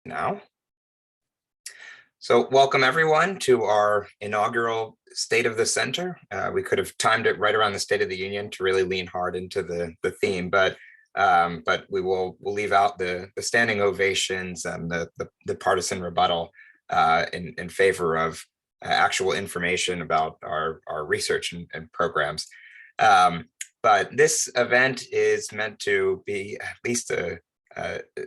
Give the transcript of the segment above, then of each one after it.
Now. So welcome everyone to our inaugural State of the Center. We could have timed it right around the State of the Union to really lean hard into the theme, but we'll leave out the standing ovations and the partisan rebuttal in favor of actual information about our research and programs. But this event is meant to be at least a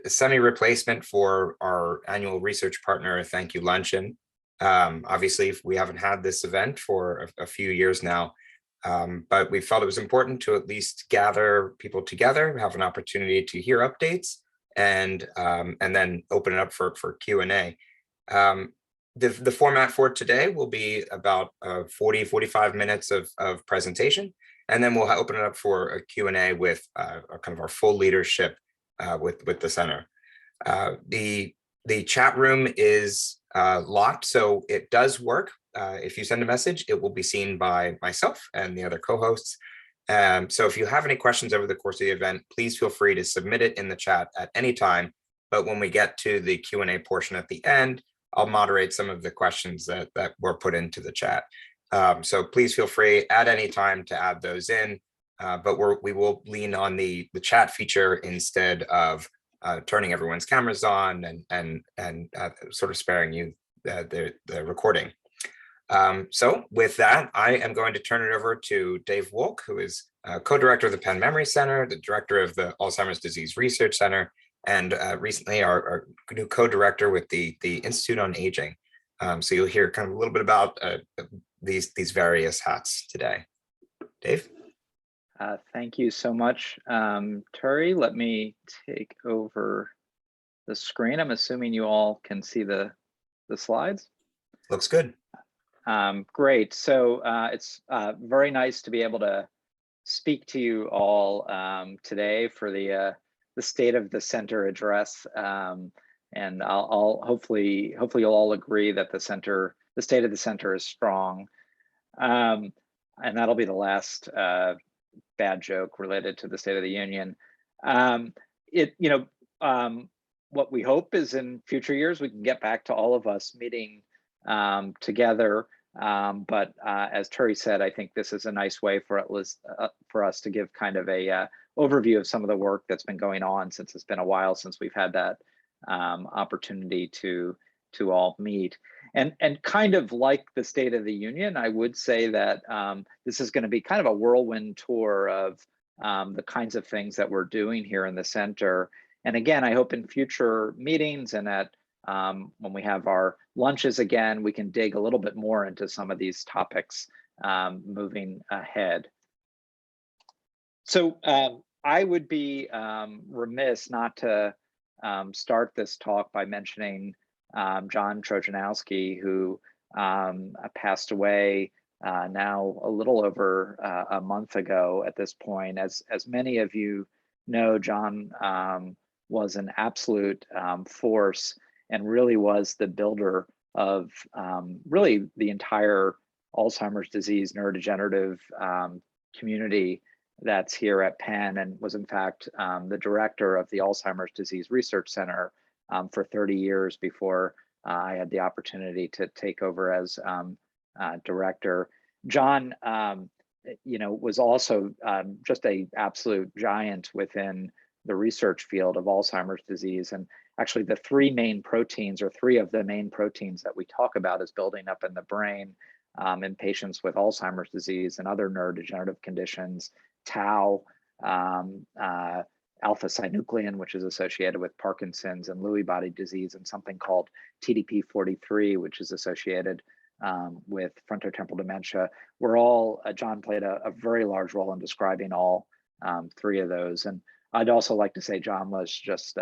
semi-replacement for our annual research partner thank you luncheon. Obviously, we haven't had this event for a few years now, but we felt it was important to at least gather people together, have an opportunity to hear updates, and then open it up for Q&A. The format for today will be about 40-45 minutes of presentation, and then we'll open it up for a Q&A with kind of our full leadership with the center. The chat room is locked, so it does work. If you send a message, it will be seen by myself and the other co-hosts. So if you have any questions over the course of the event, please feel free to submit it in the chat at any time. But when we get to the Q&A portion at the end, I'll moderate some of the questions that were put into the chat. So please feel free at any time to add those in. But we will lean on the chat feature instead of turning everyone's cameras on and sort of sparing you the recording. So with that, I am going to turn it over to Dave Wolk, who is co-director of the Penn Memory Center, the director of the Alzheimer's Disease Research Center, and recently our new co-director with the Institute on Aging. So you'll hear kind of a little bit about these various hats today. Dave? Thank you so much, Turi. Let me take over the screen. I'm assuming you all can see the slides. Looks good. Great. So it's very nice to be able to speak to you all today for the State of the Center address. And I'll hopefully you'll all agree that the State of the Center is strong. And that'll be the last bad joke related to the State of the Union. What we hope is in future years we can get back to all of us meeting together. But as Turi said, I think this is a nice way for us to give kind of a overview of some of the work that's been going on, since it's been a while since we've had that opportunity to all meet. And kind of like the State of the Union, I would say that this is going to be kind of a whirlwind tour of the kinds of things that we're doing here in the center. And again, I hope in future meetings and at when we have our lunches again, we can dig a little bit more into some of these topics moving ahead. So I would be remiss not to start this talk by mentioning John Trojanowski, who passed away now a little over a month ago at this point. As many of you know, John was an absolute force and really was the builder of really the entire Alzheimer's disease neurodegenerative community that's here at Penn, and was in fact the director of the Alzheimer's Disease Research Center for 30 years before I had the opportunity to take over as director. John, was also just an absolute giant within the research field of Alzheimer's disease. And actually the three of the main proteins that we talk about as building up in the brain in patients with Alzheimer's disease and other neurodegenerative conditions: tau, alpha-synuclein, which is associated with Parkinson's and Lewy body disease, and something called TDP-43, which is associated with frontotemporal dementia. John played a very large role in describing all three of those. And I'd also like to say John was just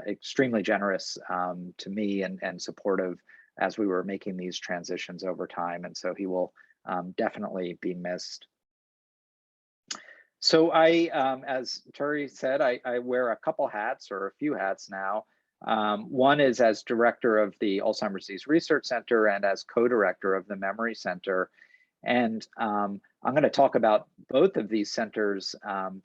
extremely generous to me and supportive as we were making these transitions over time. And so he will definitely be missed. So as Turi said, I wear a couple hats, or a few hats now. One is as director of the Alzheimer's Disease Research Center and as co-director of the Memory Center. And I'm going to talk about both of these centers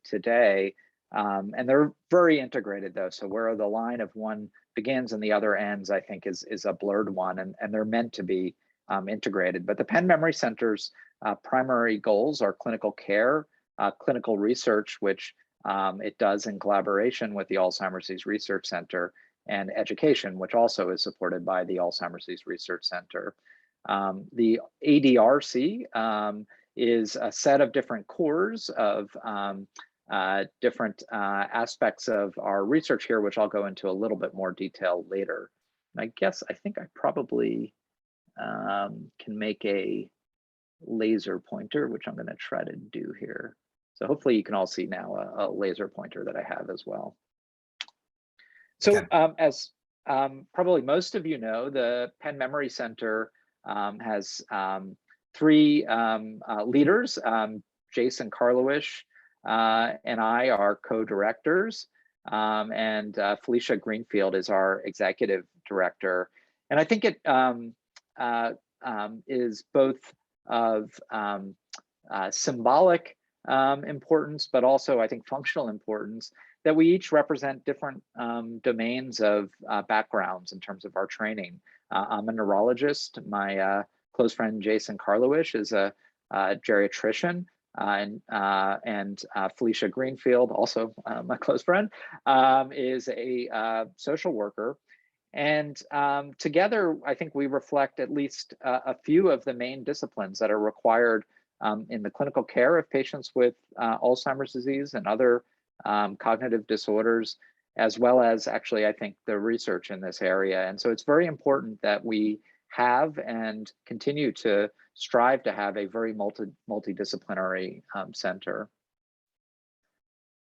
today. And they're very integrated though. So we're the line of one begins and the other ends, I think, is a blurred one, and they're meant to be integrated. But the Penn Memory Center's primary goals are clinical care, clinical research, which it does in collaboration with the Alzheimer's Disease Research Center, and education, which also is supported by the Alzheimer's Disease Research Center. The ADRC is a set of different cores of different aspects of our research here, which I'll go into a little bit more detail later. And I think I probably can make a laser pointer, which I'm going to try to do here. So hopefully you can all see now a laser pointer that I have as well. So as probably most of you know, the Penn Memory Center has three leaders. Jason Karlawish and I are co-directors, and Felicia Greenfield is our executive director. And I think it is both of symbolic importance, but also I think functional importance, that we each represent different domains of backgrounds in terms of our training. I'm a neurologist. My close friend Jason Karlawish is a geriatrician, and Felicia Greenfield, also my close friend, is a social worker. And together, I think we reflect at least a few of the main disciplines that are required in the clinical care of patients with Alzheimer's disease and other cognitive disorders, as well as actually, I think, the research in this area. And so it's very important that we have and continue to strive to have a very multidisciplinary center.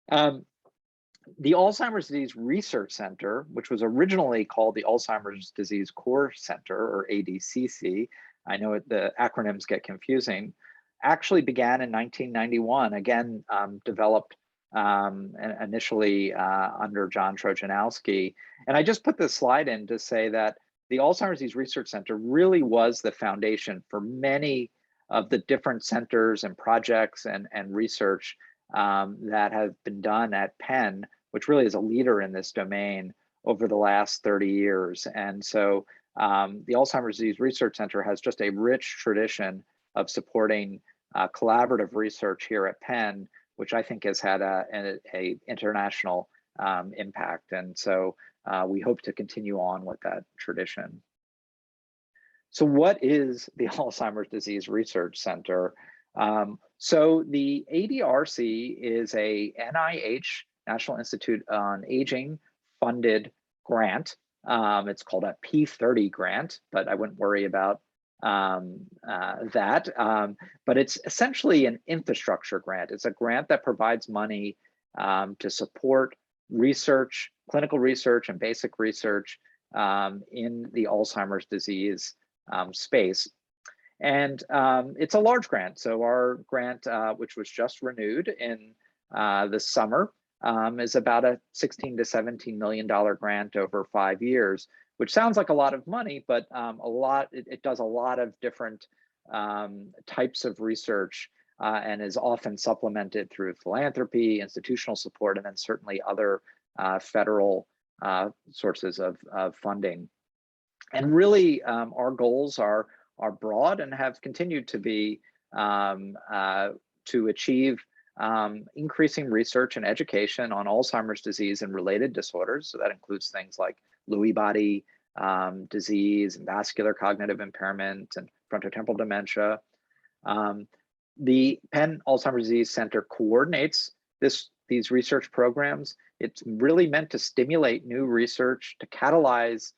The Alzheimer's Disease Research Center, which was originally called the Alzheimer's Disease Core Center, or ADCC, I know the acronyms get confusing, actually began in 1991, again, developed initially under John Trojanowski. And I just put this slide in to say that the Alzheimer's Disease Research Center really was the foundation for many of the different centers and projects and research that have been done at Penn, which really is a leader in this domain over the last 30 years. And so the Alzheimer's Disease Research Center has just a rich tradition of supporting collaborative research here at Penn, which I think has had a international impact. And so we hope to continue on with that tradition. So what is the Alzheimer's Disease Research Center? So the ADRC is a NIH, National Institute on Aging, funded grant. It's called a P30 grant, but I wouldn't worry about that. But it's essentially an infrastructure grant. It's a grant that provides money to support research, clinical research and basic research in the Alzheimer's disease space. And it's a large grant. So our grant, which was just renewed in the summer, is about a $16 to $17 million grant over 5 years, which sounds like a lot of money, but it does a lot of different types of research and is often supplemented through philanthropy, institutional support, and then certainly other federal sources of funding. And really, our goals are broad and have continued to be to achieve increasing research and education on Alzheimer's disease and related disorders. So that includes things like Lewy body disease and vascular cognitive impairment and frontotemporal dementia. The Penn Alzheimer's Disease Center coordinates these research programs. It's really meant to stimulate new research, to catalyze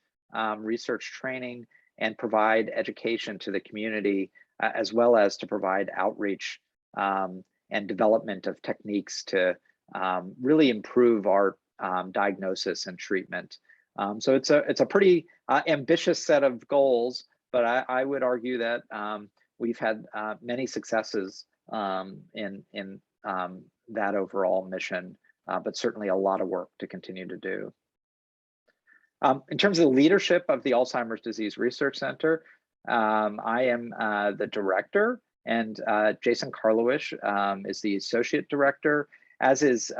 research training, and provide education to the community, as well as to provide outreach and development of techniques to really improve our diagnosis and treatment. So it's a pretty ambitious set of goals, but I would argue that we've had many successes in that overall mission, but certainly a lot of work to continue to do. In terms of the leadership of the Alzheimer's Disease Research Center, I am the director, and Jason Karlawish is the associate director, as is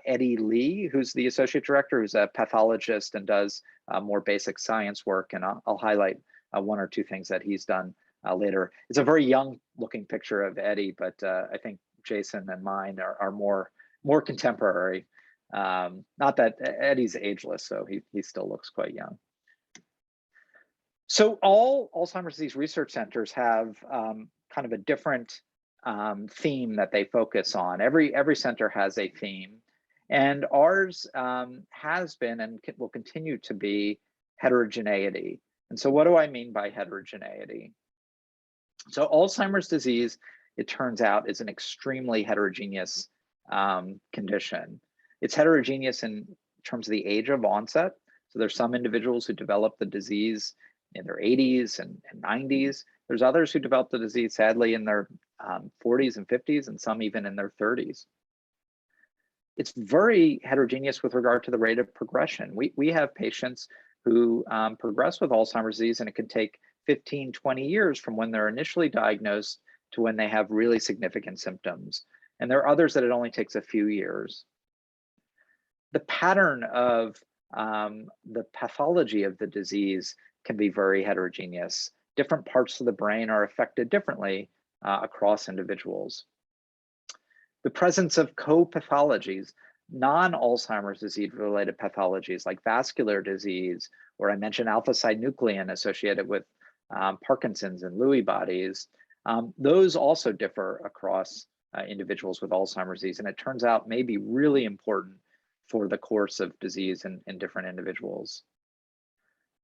Eddie Lee, who's the associate director, who's a pathologist and does more basic science work. And I'll highlight one or two things that he's done later. It's a very young looking picture of Eddie, but I think Jason and mine are more contemporary. Not that Eddie's ageless, so he still looks quite young. So all Alzheimer's disease research centers have kind of a different theme that they focus on. Every center has a theme, and ours has been and will continue to be heterogeneity. And so what do I mean by heterogeneity? So Alzheimer's disease, it turns out, is an extremely heterogeneous condition. It's heterogeneous in terms of the age of onset. So there's some individuals who develop the disease in their 80s and 90s. There's others who develop the disease, sadly, in their 40s and 50s, and some even in their 30s. It's very heterogeneous with regard to the rate of progression. We have patients who progress with Alzheimer's disease, and it can take 15, 20 years from when they're initially diagnosed to when they have really significant symptoms. And there are others that it only takes a few years. The pattern of the pathology of the disease can be very heterogeneous. Different parts of the brain are affected differently across individuals. The presence of co-pathologies, non-Alzheimer's disease related pathologies like vascular disease, or I mentioned alpha-synuclein associated with Parkinson's and Lewy bodies, those also differ across individuals with Alzheimer's disease, and it turns out may be really important for the course of disease in different individuals.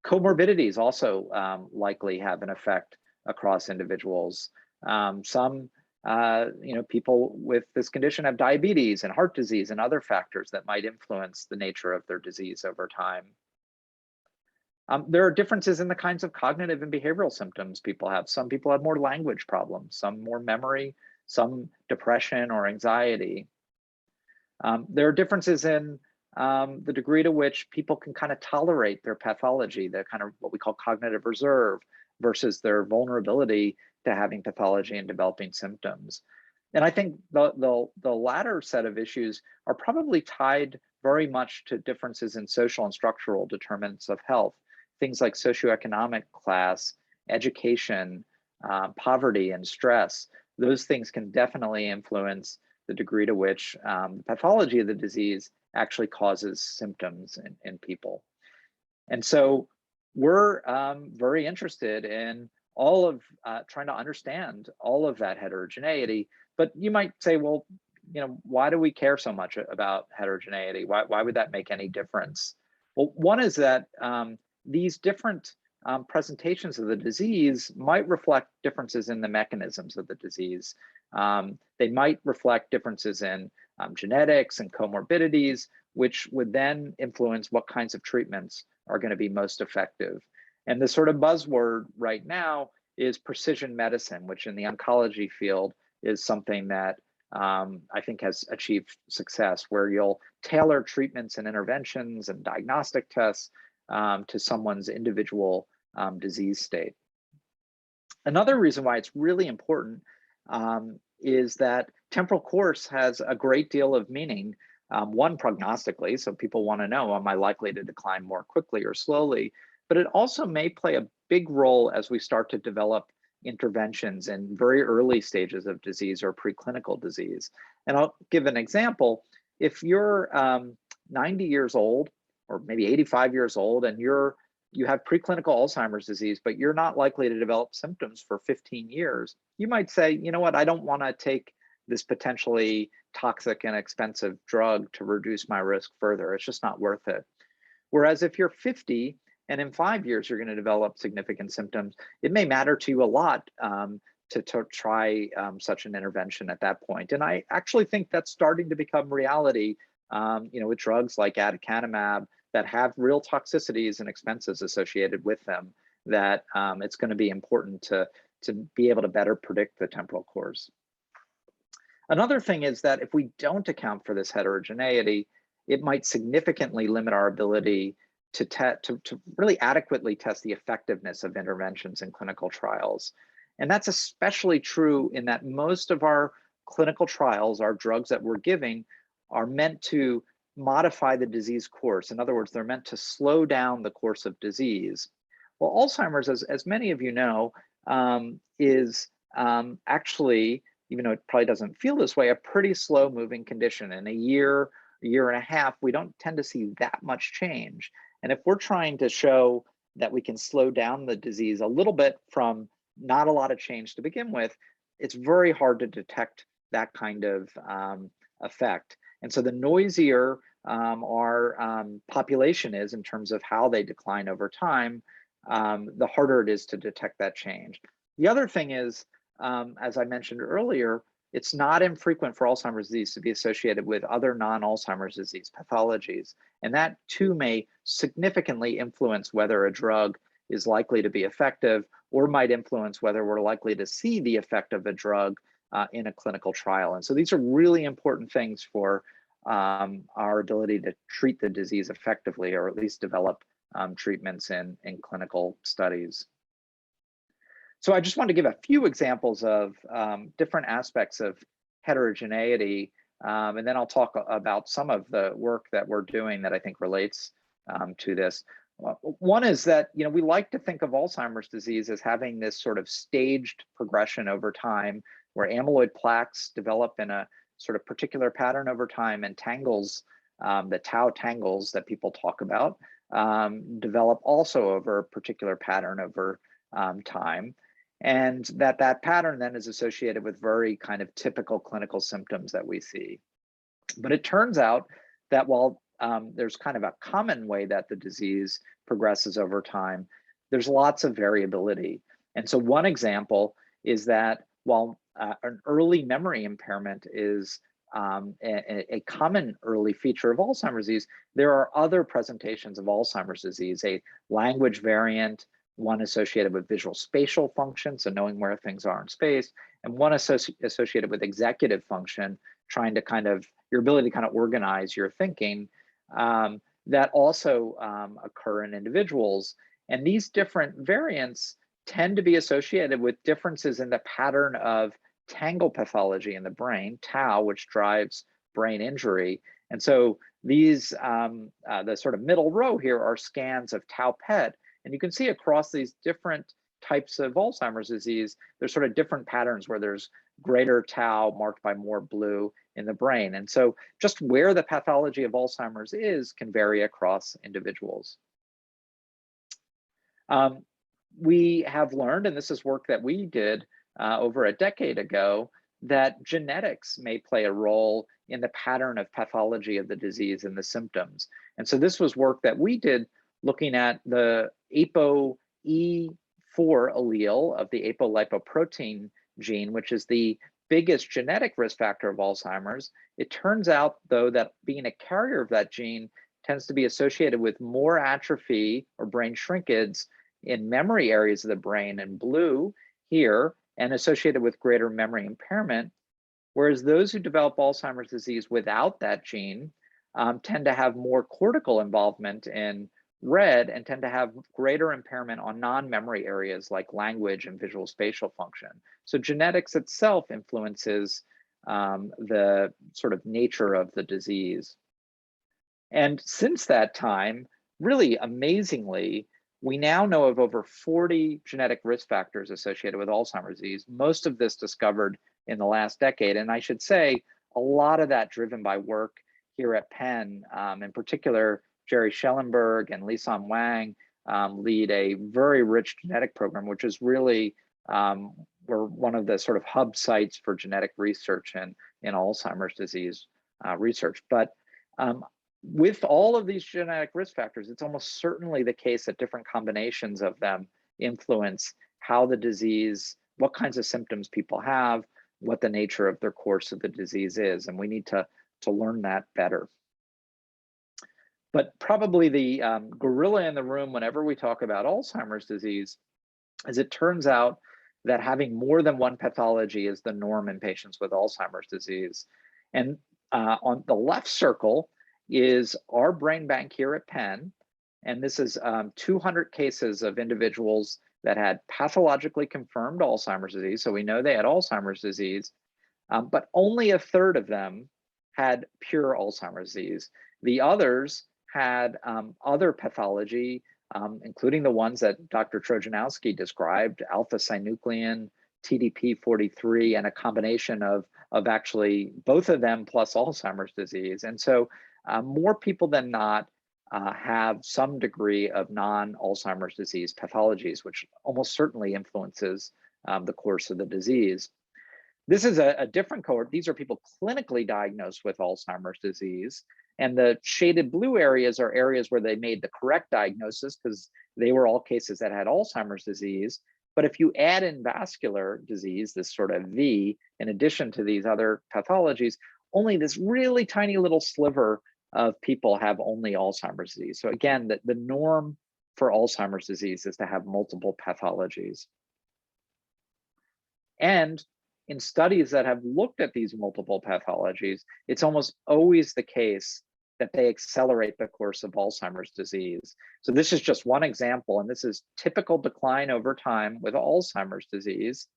Comorbidities also likely have an effect across individuals. Some people with this condition have diabetes and heart disease and other factors that might influence the nature of their disease over time. There are differences in the kinds of cognitive and behavioral symptoms people have. Some people have more language problems, some more memory, some depression or anxiety. There are differences in the degree to which people can kind of tolerate their pathology, the kind of what we call cognitive reserve, versus their vulnerability to having pathology and developing symptoms. And I think the latter set of issues are probably tied very much to differences in social and structural determinants of health. Things like socioeconomic class, education, poverty, and stress. Those things can definitely influence the degree to which the pathology of the disease actually causes symptoms in people. And so we're very interested in all of trying to understand all of that heterogeneity. But you might say, well, why do we care so much about heterogeneity? Why would that make any difference? Well, one is that these different presentations of the disease might reflect differences in the mechanisms of the disease. They might reflect differences in genetics and comorbidities, which would then influence what kinds of treatments are going to be most effective. And the sort of buzzword right now is precision medicine, which in the oncology field is something that I think has achieved success, where you'll tailor treatments and interventions and diagnostic tests to someone's individual disease state. Another reason why it's really important is that temporal course has a great deal of meaning. One, prognostically, so people want to know, am I likely to decline more quickly or slowly? But it also may play a big role as we start to develop interventions in very early stages of disease or preclinical disease. And I'll give an example. If you're 90 years old, or maybe 85 years old, and you have preclinical Alzheimer's disease, but you're not likely to develop symptoms for 15 years, you might say, you know what, I don't want to take this potentially toxic and expensive drug to reduce my risk further. It's just not worth it. Whereas if you're 50 and in 5 years you're going to develop significant symptoms, it may matter to you a lot to try such an intervention at that point. And I actually think that's starting to become reality, with drugs like aducanumab that have real toxicities and expenses associated with them, that it's going to be important to be able to better predict the temporal course. Another thing is that if we don't account for this heterogeneity, it might significantly limit our ability to really adequately test the effectiveness of interventions in clinical trials. And that's especially true in that most of our clinical trials, our drugs that we're giving, are meant to modify the disease course. In other words, they're meant to slow down the course of disease. Well, Alzheimer's, as many of you know, is actually, even though it probably doesn't feel this way, a pretty slow moving condition. In a year and a half, we don't tend to see that much change. And if we're trying to show that we can slow down the disease a little bit from not a lot of change to begin with, it's very hard to detect that kind of effect. And so the noisier our population is in terms of how they decline over time, the harder it is to detect that change. The other thing is, as I mentioned earlier, it's not infrequent for Alzheimer's disease to be associated with other non-Alzheimer's disease pathologies. And that too may significantly influence whether a drug is likely to be effective, or might influence whether we're likely to see the effect of a drug in a clinical trial. And so these are really important things for our ability to treat the disease effectively, or at least develop treatments in clinical studies. So I just want to give a few examples of different aspects of heterogeneity, and then I'll talk about some of the work that we're doing that I think relates to this. One is that, you know, we like to think of Alzheimer's disease as having this sort of staged progression over time, where amyloid plaques develop in a sort of particular pattern over time, and tangles, the tau tangles that people talk about, develop also over a particular pattern over time. And that pattern then is associated with very kind of typical clinical symptoms that we see. But it turns out that while there's kind of a common way that the disease progresses over time, there's lots of variability. And so one example is that while an early memory impairment is a common early feature of Alzheimer's disease, there are other presentations of Alzheimer's disease, a language variant, one associated with visual spatial function, so knowing where things are in space, and one associated with executive function, trying to kind of, your ability to kind of organize your thinking, that also occur in individuals. And these different variants tend to be associated with differences in the pattern of tangle pathology in the brain, tau, which drives brain injury. And so these, the sort of middle row here are scans of tau PET. And you can see across these different types of Alzheimer's disease, there's sort of different patterns where there's greater tau marked by more blue in the brain. And so just where the pathology of Alzheimer's is can vary across individuals. We have learned, and this is work that we did over a decade ago, that genetics may play a role in the pattern of pathology of the disease and the symptoms. And so this was work that we did looking at the ApoE4 allele of the apolipoprotein gene, which is the biggest genetic risk factor of Alzheimer's. It turns out, though, that being a carrier of that gene tends to be associated with more atrophy or brain shrinkage in memory areas of the brain in blue here, and associated with greater memory impairment, whereas those who develop Alzheimer's disease without that gene tend to have more cortical involvement in red and tend to have greater impairment on non-memory areas like language and visual spatial function. So genetics itself influences the sort of nature of the disease. And since that time, really amazingly, we now know of over 40 genetic risk factors associated with Alzheimer's disease, most of this discovered in the last decade. And I should say, a lot of that driven by work here at Penn, in particular, Jerry Schellenberg and Lisan Wang lead a very rich genetic program, which is really, we're one of the sort of hub sites for genetic research in Alzheimer's disease research. But with all of these genetic risk factors, it's almost certainly the case that different combinations of them influence how the disease, what kinds of symptoms people have, what the nature of their course of the disease is. And we need to learn that better. But probably the gorilla in the room whenever we talk about Alzheimer's disease is it turns out that having more than one pathology is the norm in patients with Alzheimer's disease. And on the left circle is our brain bank here at Penn. And this is 200 cases of individuals that had pathologically confirmed Alzheimer's disease. So we know they had Alzheimer's disease, but only a third of them had pure Alzheimer's disease. The others had other pathology, including the ones that Dr. Trojanowski described, alpha-synuclein, TDP-43, and a combination of actually both of them plus Alzheimer's disease. And so more people than not have some degree of non-Alzheimer's disease pathologies, which almost certainly influences the course of the disease. This is a different cohort. These are people clinically diagnosed with Alzheimer's disease. And the shaded blue areas are areas where they made the correct diagnosis because they were all cases that had Alzheimer's disease. But if you add in vascular disease, this sort of V, in addition to these other pathologies, only this really tiny little sliver of people have only Alzheimer's disease. So again, the norm for Alzheimer's disease is to have multiple pathologies. And in studies that have looked at these multiple pathologies, it's almost always the case that they accelerate the course of Alzheimer's disease. So this is just one example, and this is typical decline over time with Alzheimer's disease.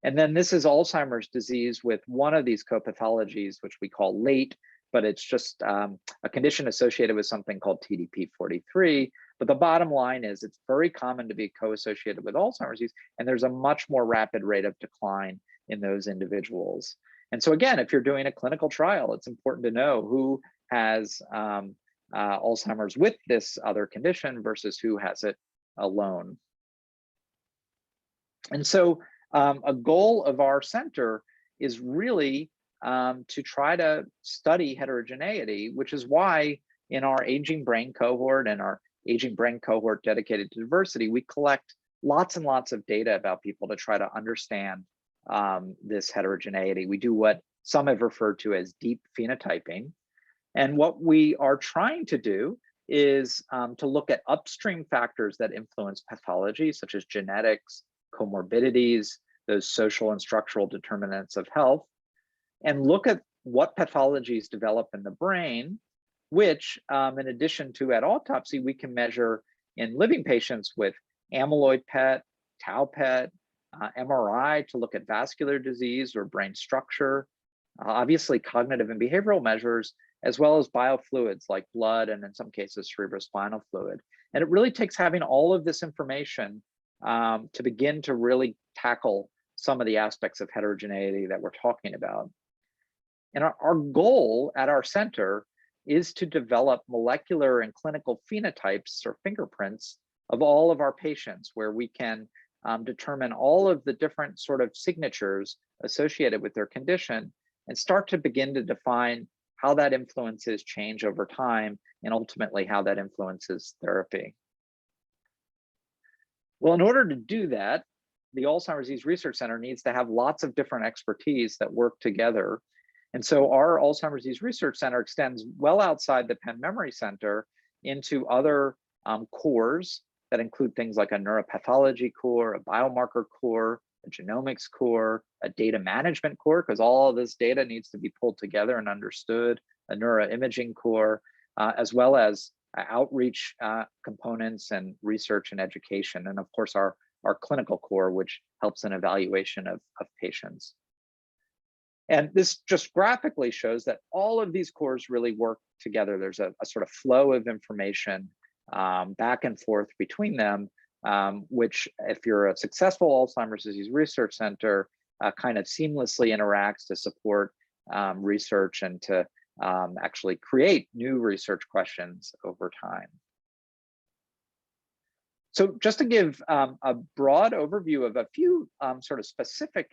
And then this is Alzheimer's disease with one of these co-pathologies, which we call late, but it's just a condition associated with something called TDP-43. But the bottom line is it's very common to be co-associated with Alzheimer's disease, and there's a much more rapid rate of decline in those individuals. And so again, if you're doing a clinical trial, it's important to know who has Alzheimer's with this other condition versus who has it alone. And so a goal of our center is really to try to study heterogeneity, which is why in our aging brain cohort and our aging brain cohort dedicated to diversity, we collect lots and lots of data about people to try to understand this heterogeneity. We do what some have referred to as deep phenotyping. And what we are trying to do is to look at upstream factors that influence pathology, such as genetics, comorbidities, those social and structural determinants of health, and look at what pathologies develop in the brain, which in addition to at autopsy, we can measure in living patients with amyloid PET, tau PET, MRI to look at vascular disease or brain structure, obviously cognitive and behavioral measures, as well as biofluids like blood and in some cases cerebrospinal fluid. And it really takes having all of this information to begin to really tackle some of the aspects of heterogeneity that we're talking about. And our goal at our center is to develop molecular and clinical phenotypes or fingerprints of all of our patients, where we can determine all of the different sort of signatures associated with their condition and start to begin to define how that influences change over time and ultimately how that influences therapy. Well, in order to do that, the Alzheimer's Disease Research Center needs to have lots of different expertise that work together. And so our Alzheimer's Disease Research Center extends well outside the Penn Memory Center into other cores that include things like a neuropathology core, a biomarker core, a genomics core, a data management core, because all of this data needs to be pulled together and understood, a neuroimaging core, as well as outreach components and research and education. And of course, our clinical core, which helps in evaluation of patients. And this just graphically shows that all of these cores really work together. There's a sort of flow of information back and forth between them, which if you're a successful Alzheimer's Disease Research Center, kind of seamlessly interacts to support research and to actually create new research questions over time. So just to give a broad overview of a few sort of specific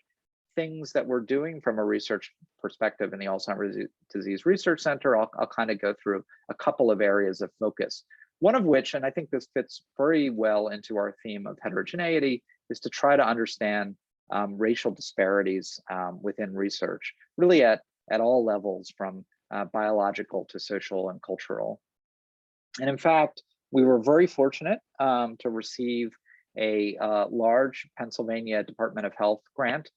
things that we're doing from a research perspective in the Alzheimer's Disease Research Center, I'll kind of go through a couple of areas of focus. One of which, and I think this fits very well into our theme of heterogeneity, is to try to understand racial disparities within research, really at all levels, from biological to social and cultural. And in fact, we were very fortunate to receive a large Pennsylvania Department of Health grant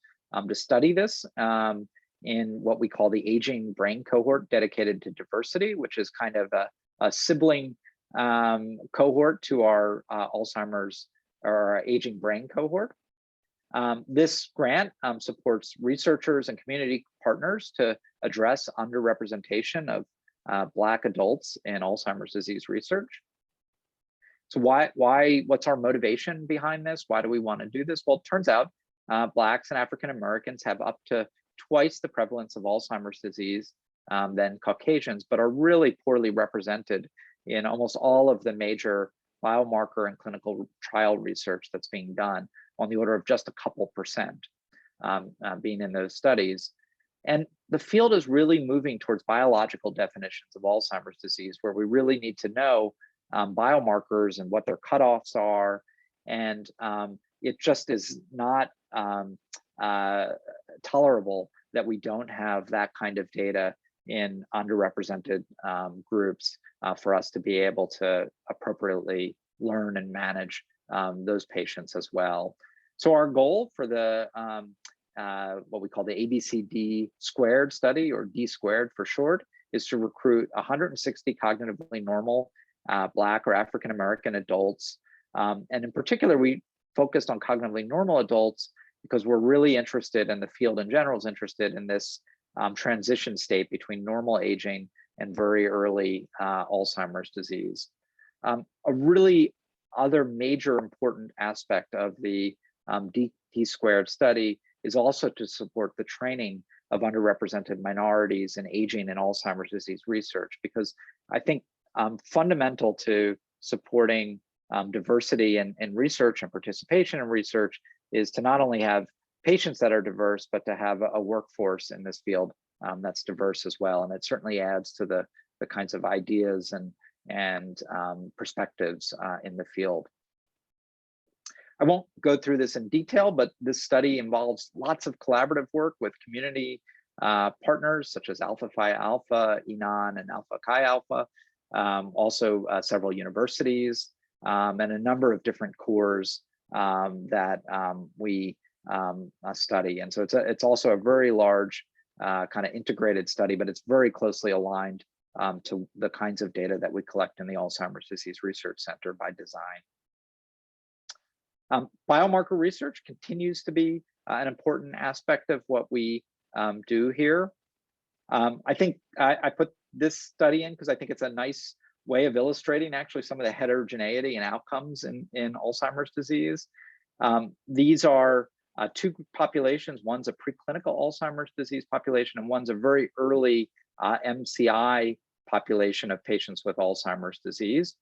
to study this in what we call the Aging Brain Cohort dedicated to diversity, which is kind of a sibling cohort to our Alzheimer's or our Aging Brain Cohort. This grant supports researchers and community partners to address underrepresentation of Black adults in Alzheimer's disease research. So what's our motivation behind this? Why do we want to do this? Well, it turns out Blacks and African Americans have up to twice the prevalence of Alzheimer's disease than Caucasians, but are really poorly represented in almost all of the major biomarker and clinical trial research that's being done, on the order of just a couple percent being in those studies. And the field is really moving towards biological definitions of Alzheimer's disease, where we really need to know biomarkers and what their cutoffs are. And it just is not tolerable that we don't have that kind of data in underrepresented groups for us to be able to appropriately learn and manage those patients as well. So our goal for the what we call the ABCD squared study, or D squared for short, is to recruit 160 cognitively normal Black or African American adults. And in particular, we focused on cognitively normal adults because we're really interested, and the field in general is interested in this transition state between normal aging and very early Alzheimer's disease. A really other major important aspect of the D squared study is also to support the training of underrepresented minorities in aging and Alzheimer's disease research, because I think fundamental to supporting diversity in research and participation in research is to not only have patients that are diverse, but to have a workforce in this field that's diverse as well. And it certainly adds to the kinds of ideas and perspectives in the field. I won't go through this in detail, but this study involves lots of collaborative work with community partners such as Alpha Phi Alpha, Enon, and Alpha Chi Alpha, also several universities, and a number of different cores that we study. And so it's also a very large kind of integrated study, but it's very closely aligned to the kinds of data that we collect in the Alzheimer's Disease Research Center by design. Biomarker research continues to be an important aspect of what we do here. I think I put this study in because I think it's a nice way of illustrating actually some of the heterogeneity and outcomes in Alzheimer's disease. These are two populations. One's a preclinical Alzheimer's disease population, and one's a very early MCI population of patients with Alzheimer's disease.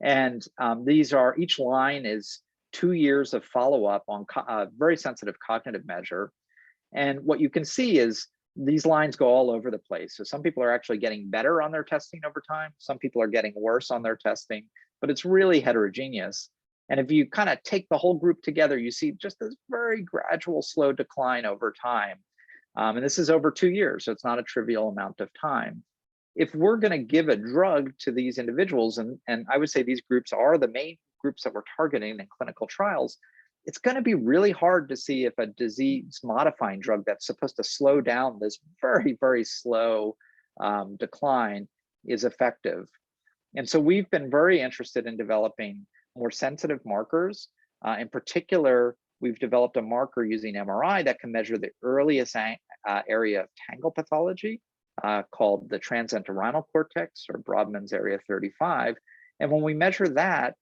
And these are, each line is 2 years of follow-up on a very sensitive cognitive measure. And what you can see is these lines go all over the place. So some people are actually getting better on their testing over time. Some people are getting worse on their testing, but it's really heterogeneous. And if you kind of take the whole group together, you see just this very gradual, slow decline over time. And this is over 2 years, so it's not a trivial amount of time. If we're going to give a drug to these individuals, and I would say these groups are the main groups that we're targeting in clinical trials, it's going to be really hard to see if a disease modifying drug that's supposed to slow down this very, very slow decline is effective. And so we've been very interested in developing more sensitive markers. In particular, we've developed a marker using MRI that can measure the earliest area of tangle pathology called the transentorhinal cortex, or Brodmann's area 35. And when we measure that,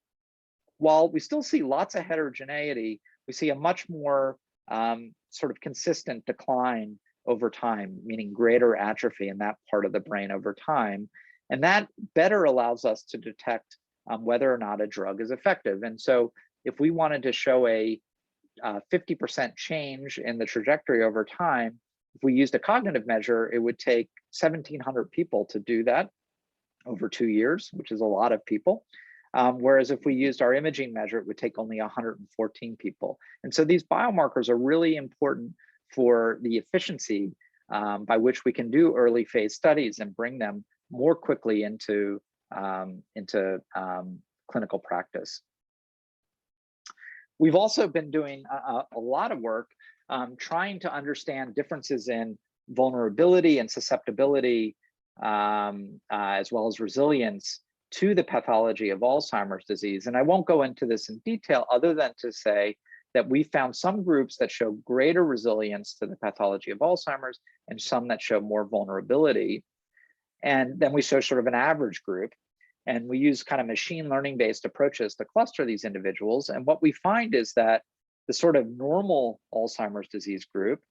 while we still see lots of heterogeneity, we see a much more sort of consistent decline over time, meaning greater atrophy in that part of the brain over time. And that better allows us to detect whether or not a drug is effective. And so if we wanted to show a 50% change in the trajectory over time, if we used a cognitive measure, it would take 1,700 people to do that over 2 years, which is a lot of people. Whereas if we used our imaging measure, it would take only 114 people. And so these biomarkers are really important for the efficiency by which we can do early phase studies and bring them more quickly into clinical practice. We've also been doing a lot of work trying to understand differences in vulnerability and susceptibility, as well as resilience to the pathology of Alzheimer's disease. And I won't go into this in detail other than to say that we found some groups that show greater resilience to the pathology of Alzheimer's and some that show more vulnerability. And then we show sort of an average group. And we use kind of machine learning based approaches to cluster these individuals. And what we find is that the sort of normal Alzheimer's disease group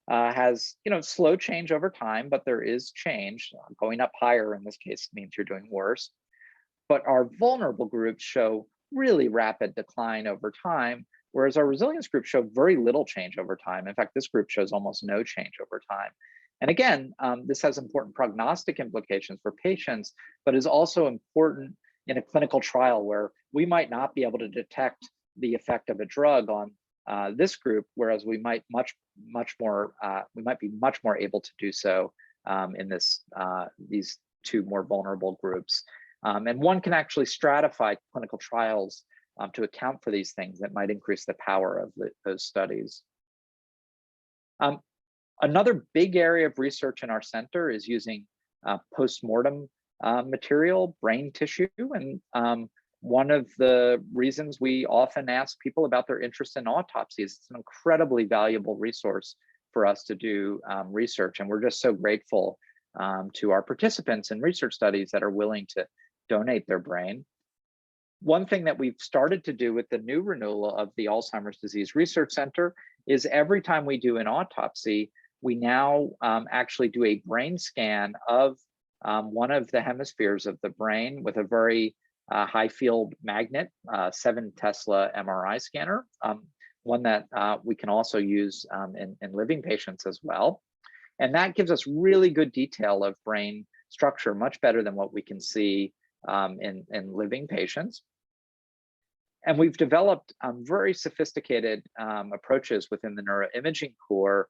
has, slow change over time, but there is change. Going up higher in this case means you're doing worse. But our vulnerable groups show really rapid decline over time, whereas our resilience group show very little change over time. In fact, this group shows almost no change over time. And again, this has important prognostic implications for patients, but is also important in a clinical trial where we might not be able to detect the effect of a drug on this group, whereas we might be much more able to do so in these two more vulnerable groups. And one can actually stratify clinical trials to account for these things that might increase the power of those studies. Another big area of research in our center is using post-mortem material, brain tissue. And one of the reasons we often ask people about their interest in autopsies, it's an incredibly valuable resource for us to do research. And we're just so grateful to our participants in research studies that are willing to donate their brain. One thing that we've started to do with the new renewal of the Alzheimer's Disease Research Center is every time we do an autopsy, we now actually do a brain scan of one of the hemispheres of the brain with a very high field magnet, 7 Tesla MRI scanner, one that we can also use in living patients as well. And that gives us really good detail of brain structure, much better than what we can see in living patients. And we've developed very sophisticated approaches within the neuroimaging core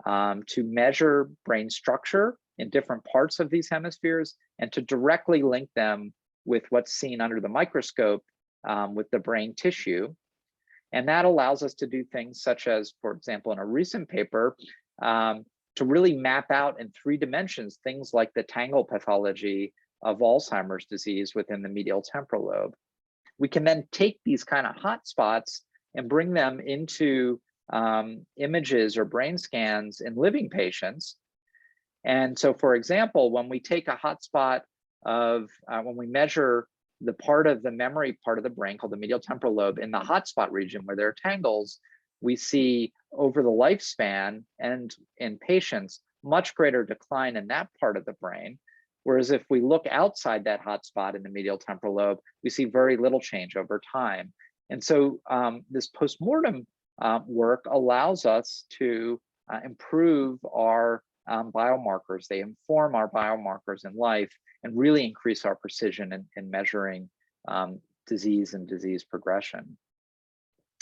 to measure brain structure in different parts of these hemispheres and to directly link them with what's seen under the microscope with the brain tissue. And that allows us to do things such as, for example, in a recent paper, to really map out in 3 dimensions things like the tangle pathology of Alzheimer's disease within the medial temporal lobe. We can then take these kind of hot spots and bring them into images or brain scans in living patients. And so, for example, when we take a hotspot when we measure the part of the memory part of the brain called the medial temporal lobe in the hotspot region where there are tangles, we see over the lifespan and in patients much greater decline in that part of the brain. Whereas if we look outside that hotspot in the medial temporal lobe, we see very little change over time. And so this postmortem work allows us to improve our biomarkers. They inform our biomarkers in life and really increase our precision in measuring disease and disease progression.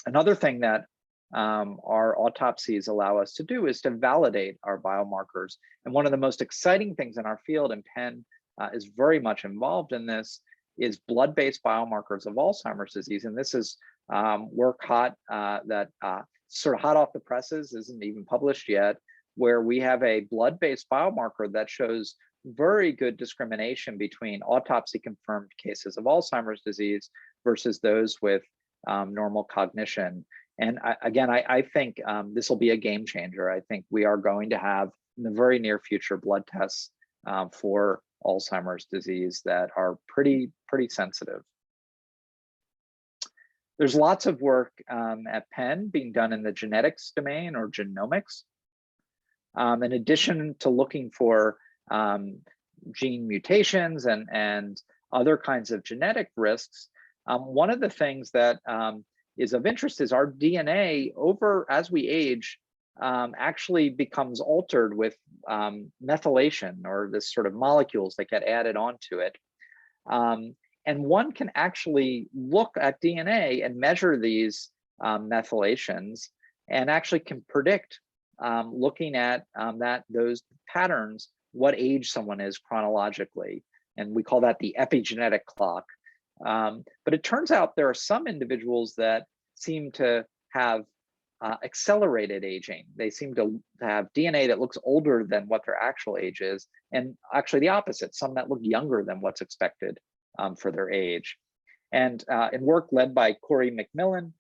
Another thing that our autopsies allow us to do is to validate our biomarkers. And one of the most exciting things in our field, and Penn is very much involved in this, is blood-based biomarkers of Alzheimer's disease. And this is work that sort of hot off the presses, isn't even published yet, where we have a blood-based biomarker that shows very good discrimination between autopsy-confirmed cases of Alzheimer's disease versus those with normal cognition. And I think this will be a game changer. I think we are going to have in the very near future blood tests for Alzheimer's disease that are pretty sensitive. There's lots of work at Penn being done in the genetics domain or genomics. In addition to looking for gene mutations and other kinds of genetic risks, one of the things that is of interest is our DNA as we age actually becomes altered with methylation or this sort of molecules that get added onto it. And one can actually look at DNA and measure these methylations and actually can predict, looking at those patterns, what age someone is chronologically. And we call that the epigenetic clock. But it turns out there are some individuals that seem to have accelerated aging. They seem to have DNA that looks older than what their actual age is, and actually the opposite, some that look younger than what's expected for their age. And in work led by Corey McMillan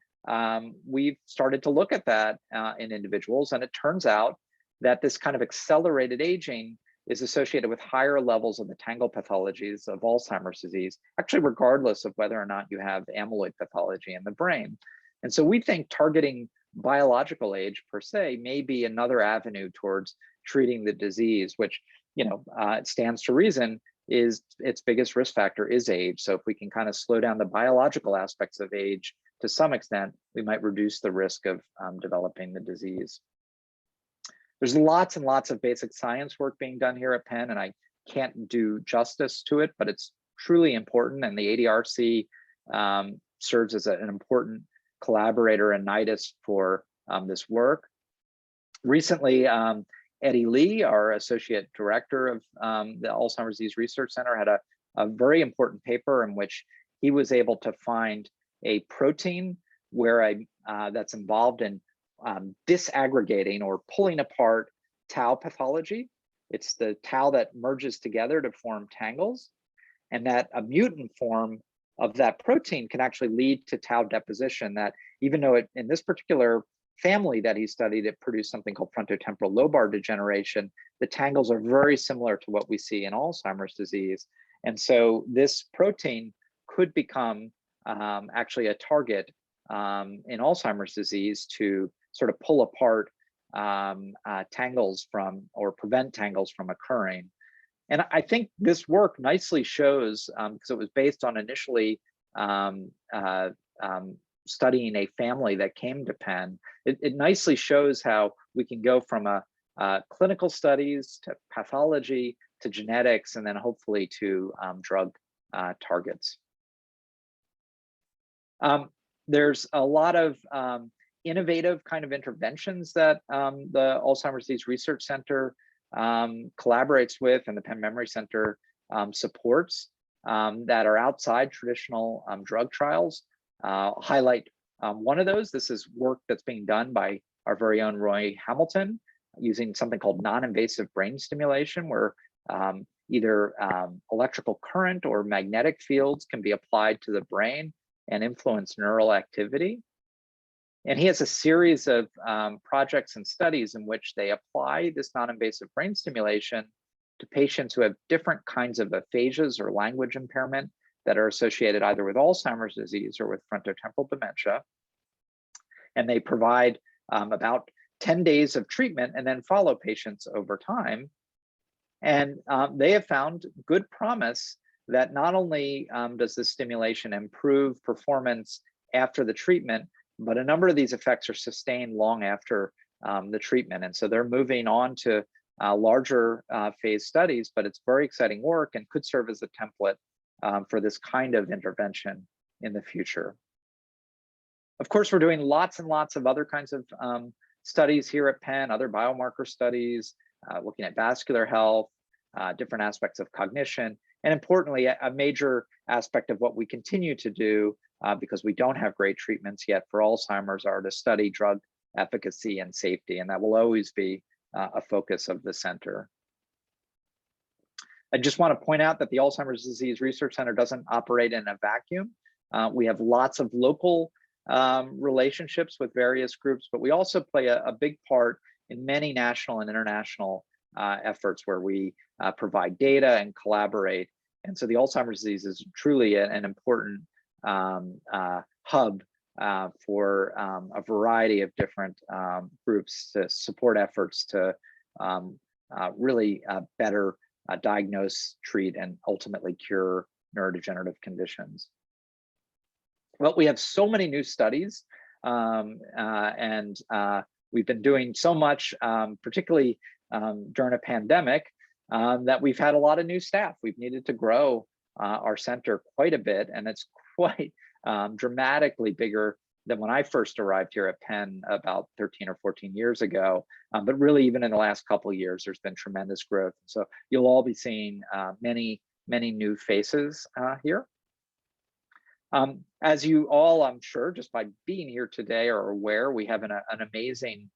we've started to look at that in individuals, and it turns out that this kind of accelerated aging is associated with higher levels of the tangle pathologies of Alzheimer's disease, actually regardless of whether or not you have amyloid pathology in the brain. And so we think targeting biological age per se may be another avenue towards treating the disease, which, it stands to reason is its biggest risk factor is age. So if we can kind of slow down the biological aspects of age to some extent, we might reduce the risk of developing the disease. There's lots and lots of basic science work being done here at Penn, and I can't do justice to it, but it's truly important. And the ADRC serves as an important collaborator and nidus for this work. Recently, Eddie Lee, our associate director of the Alzheimer's Disease Research Center, had a very important paper in which he was able to find a protein that's involved in disaggregating or pulling apart tau pathology. It's the tau that merges together to form tangles, and that a mutant form of that protein can actually lead to tau deposition, that even though in this particular family that he studied, it produced something called frontotemporal lobar degeneration, the tangles are very similar to what we see in Alzheimer's disease. And so this protein could become actually a target in Alzheimer's disease to sort of pull apart tangles from, or prevent tangles from occurring. And I think this work nicely shows, because it was based on initially studying a family that came to Penn, it nicely shows how we can go from clinical studies to pathology to genetics, and then hopefully to drug targets. There's a lot of innovative kind of interventions that the Alzheimer's Disease Research Center collaborates with, and the Penn Memory Center supports, that are outside traditional drug trials. Highlight one of those. This is work that's being done by our very own Roy Hamilton using something called non-invasive brain stimulation, where either electrical current or magnetic fields can be applied to the brain and influence neural activity. And he has a series of projects and studies in which they apply this non-invasive brain stimulation to patients who have different kinds of aphasias or language impairment that are associated either with Alzheimer's disease or with frontotemporal dementia. And they provide about 10 days of treatment and then follow patients over time. And they have found good promise that not only does this stimulation improve performance after the treatment, but a number of these effects are sustained long after the treatment. And so they're moving on to larger phase studies, but it's very exciting work and could serve as a template for this kind of intervention in the future. Of course, we're doing lots and lots of other kinds of studies here at Penn, other biomarker studies, looking at vascular health, different aspects of cognition, and importantly, a major aspect of what we continue to do, because we don't have great treatments yet for Alzheimer's, are to study drug efficacy and safety, and that will always be a focus of the center. I just want to point out that the Alzheimer's Disease Research Center doesn't operate in a vacuum. We have lots of local relationships with various groups, but we also play a big part in many national and international efforts where we provide data and collaborate. And so the Alzheimer's disease is truly an important hub for a variety of different groups to support efforts to really better diagnose, treat, and ultimately cure neurodegenerative conditions. Well, we have so many new studies, and we've been doing so much, particularly during a pandemic, that we've had a lot of new staff. We've needed to grow our center quite a bit, and it's quite dramatically bigger than when I first arrived here at Penn about 13 or 14 years ago. But really, even in the last couple of years, there's been tremendous growth. So you'll all be seeing many, many new faces here. As you all, I'm sure, just by being here today are aware, we have an amazing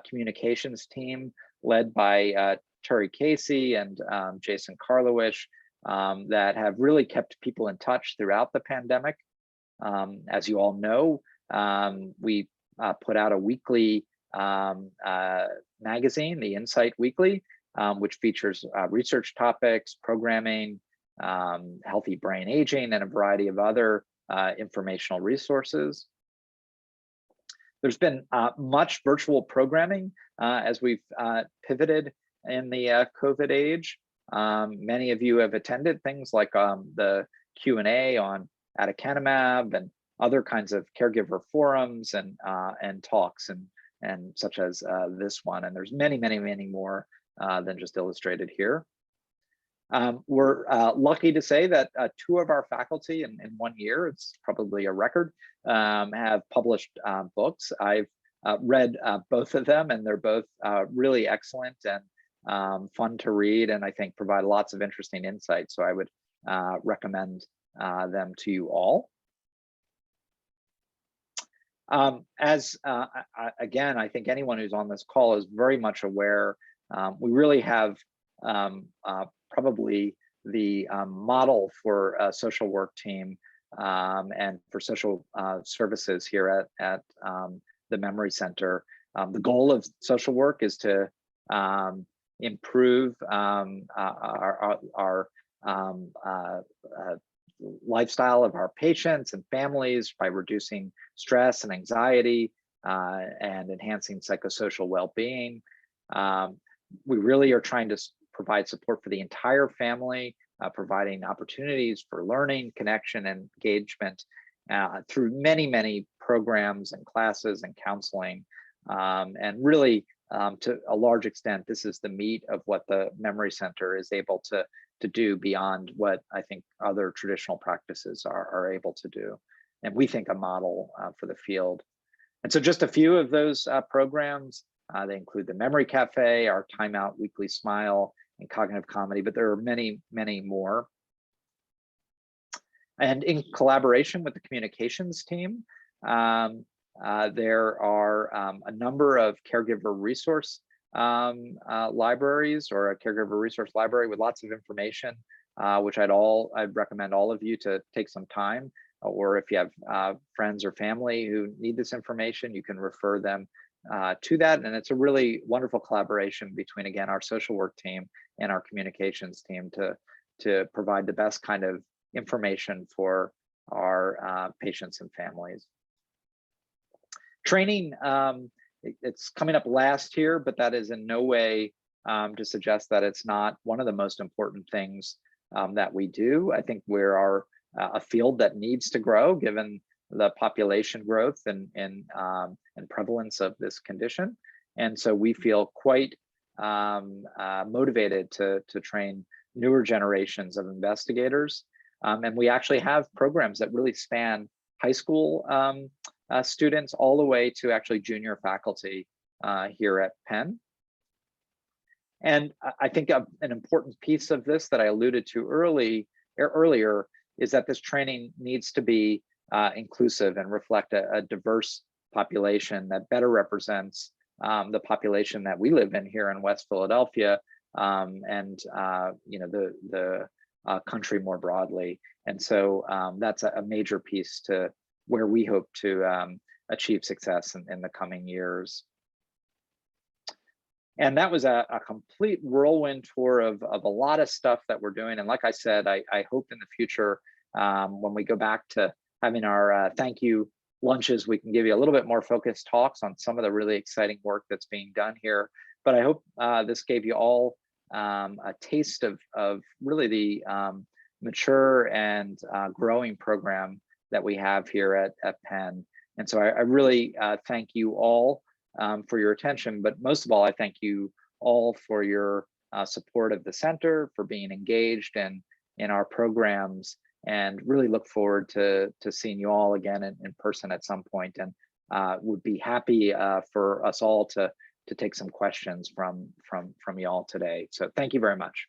communications team led by Terry Casey and Jason Karlowish that have really kept people in touch throughout the pandemic. As you all know, we put out a weekly magazine, the Insight Weekly, which features research topics, programming, healthy brain aging, and a variety of other informational resources. There's been much virtual programming as we've pivoted in the COVID age. Many of you have attended things like the Q&A on aducanumab and other kinds of caregiver forums and talks and such as this one. And there's many more than just illustrated here. We're lucky to say that 2 of our faculty in 1 year, it's probably a record, have published books. I've read both of them, and they're both really excellent and fun to read, and I think provide lots of interesting insights. So I would recommend them to you all. Again, I think anyone who's on this call is very much aware, we really have probably the model for a social work team and for social services here at the Memory Center. The goal of social work is to improve our lifestyle of our patients and families by reducing stress and anxiety and enhancing psychosocial well-being. We really are trying to provide support for the entire family, providing opportunities for learning, connection, and engagement through many programs and classes and counseling. And really, to a large extent, this is the meat of what the Memory Center is able to do beyond what I think other traditional practices are able to do. And we think a model for the field. And so just a few of those programs, they include the Memory Cafe, our Time Out Weekly Smile, and Cognitive Comedy, but there are many more. And in collaboration with the communications team, there are a number of caregiver resource libraries, or a caregiver resource library with lots of information, which I'd recommend all of you to take some time, or if you have friends or family who need this information, you can refer them to that. And it's a really wonderful collaboration between, again, our social work team and our communications team to provide the best kind of information for our patients and families. Training, it's coming up last here, but that is in no way to suggest that it's not one of the most important things that we do. I think we are a field that needs to grow given the population growth and prevalence of this condition. And so we feel quite motivated to train newer generations of investigators. And we actually have programs that really span high school students all the way to actually junior faculty here at Penn. And I think an important piece of this that I alluded to earlier is that this training needs to be inclusive and reflect a diverse population that better represents the population that we live in here in West Philadelphia and the country more broadly. And so that's a major piece to where we hope to achieve success in the coming years. And that was a complete whirlwind tour of a lot of stuff that we're doing. And like I said, I hope in the future, when we go back to having our thank you lunches, we can give you a little bit more focused talks on some of the really exciting work that's being done here. But I hope this gave you all a taste of really the mature and growing program that we have here at Penn. And so I really thank you all for your attention, but most of all, I thank you all for your support of the center, for being engaged in our programs, and really look forward to seeing you all again in person at some point, and would be happy for us all to take some questions from you all today. So thank you very much.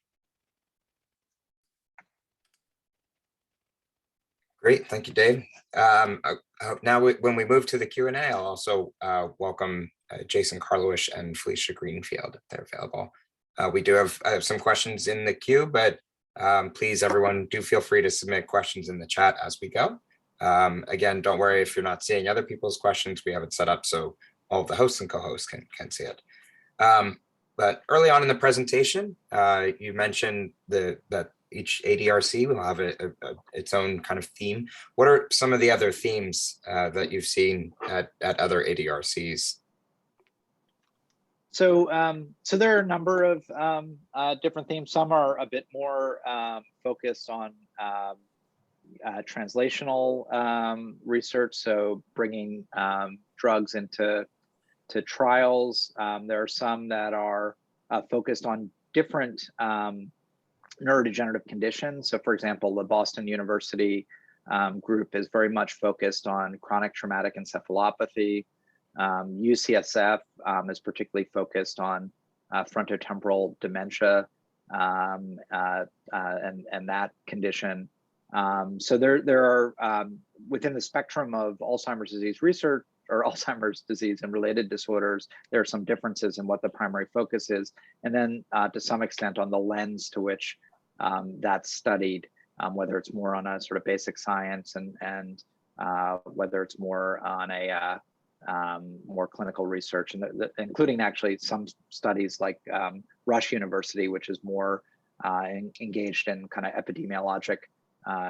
Great, thank you, Dave. Now, when we move to the Q&A, I'll also welcome Jason Karlowicz and Felicia Greenfield if they're available. We do have some questions in the queue, but please, everyone, do feel free to submit questions in the chat as we go. Again, don't worry if you're not seeing other people's questions. We have it set up so all of the hosts and co-hosts can see it. But early on in the presentation, you mentioned that each ADRC will have its own kind of theme. What are some of the other themes that you've seen at other ADRCs? So, so there are a number of different themes. Some are a bit more focused on translational research, so bringing drugs into trials. There are some that are focused on different neurodegenerative conditions. So for example, the Boston University group is very much focused on chronic traumatic encephalopathy. UCSF is particularly focused on frontotemporal dementia and that condition. So there are, within the spectrum of Alzheimer's disease research or Alzheimer's disease and related disorders, there are some differences in what the primary focus is. And then to some extent on the lens to which that's studied, whether it's more on a sort of basic science and whether it's more on a more clinical research, and including actually some studies like Rush University, which is more engaged in kind of epidemiologic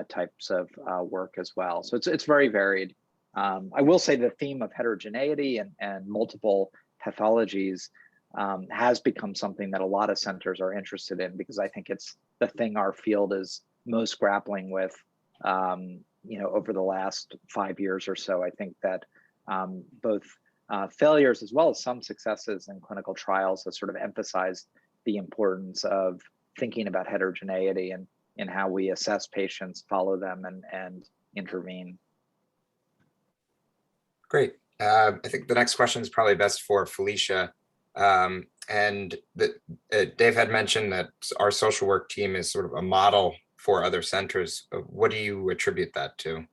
types of work as well. So it's very varied. I will say the theme of heterogeneity and multiple pathologies has become something that a lot of centers are interested in, because I think it's the thing our field is most grappling with, over the last 5 years or so. I think that both failures as well as some successes in clinical trials have sort of emphasized the importance of thinking about heterogeneity and in how we assess patients, follow them, and intervene. Great. I think the next question is probably best for Felicia. And Dave had mentioned that our social work team is sort of a model for other centers. What do you attribute that to?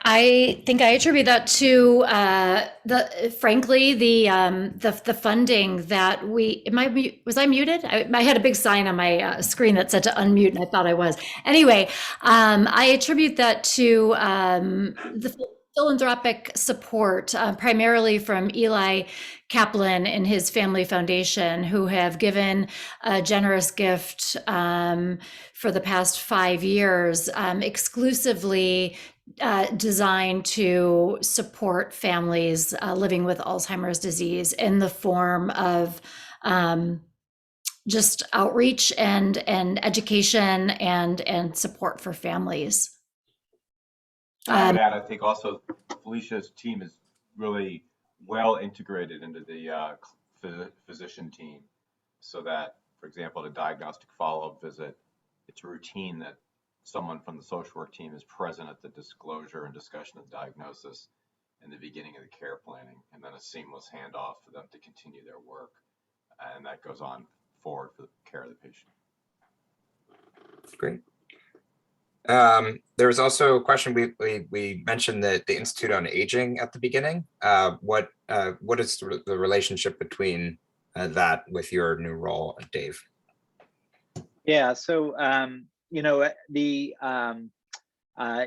I think I attribute that to frankly the funding that we. Was I muted? I had a big sign on my screen that said to unmute, and I thought I was. Anyway, I attribute that to the philanthropic support, primarily from Eli Kaplan and his family foundation, who have given a generous gift for the past 5 years, exclusively designed to support families living with Alzheimer's disease in the form of just outreach and education and support for families. I would add, I think also Felicia's team is really well integrated into the physician team, so that, for example, the diagnostic follow-up visit, it's routine that someone from the social work team is present at the disclosure and discussion of diagnosis and the beginning of the care planning, and then a seamless handoff for them to continue their work. And that goes on forward for the care of the patient. Great. There was also a question, we mentioned the Institute on Aging at the beginning. What is the relationship between that with your new role, Dave? Yeah, so the